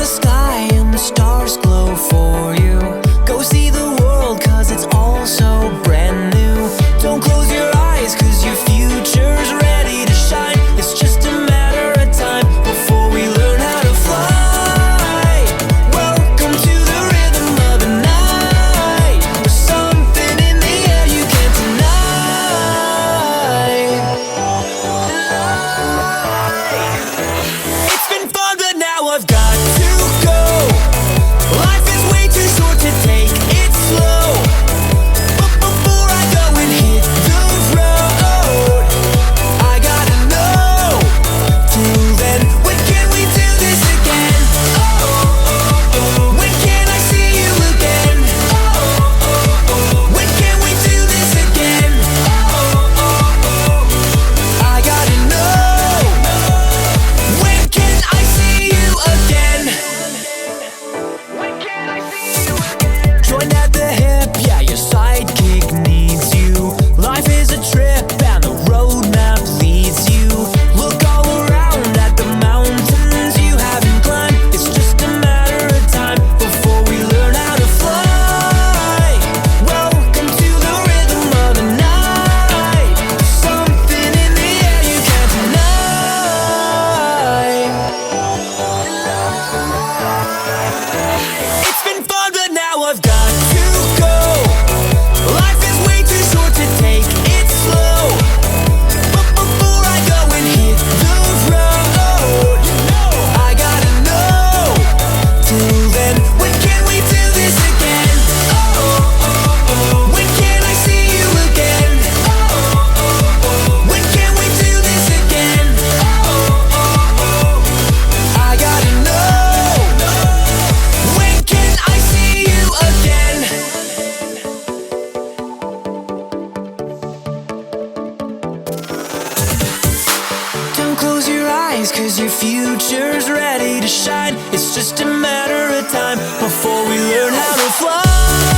sky and the stars glow for you. Go see the world, cause it's all so brand new. Don't close your eyes, cause your future's ready to shine. It's just a matter of time before we learn how to fly. Welcome to the rhythm of the night. There's something in the air you can't deny. It's been fun, but now I've got to go. Life is way too short to take it slow. But before I go and hit the road, I gotta know. Till then, when can we do this again? When can I see you again? When can we do this again? I gotta know. When can I see you again? When can I see you again? Join at the hip, yeah, your sidekick needs you. Life is a trip and the roadmap leads you. Look all around at the mountains you haven't climbed. It's just a matter of time before we learn how to fly. Welcome to the rhythm of the night. Something in the air you can't deny. It's been fun, but now I've got to go. Life is way too short to take it slow. But before I go and hit the road, I gotta know. Till then, when can we do this again? When can I see you again? When can we do this again? I gotta know. When can I see you again? Don't close your eyes, cause your future's ready to shine. It's just a matter of time before we learn how to fly.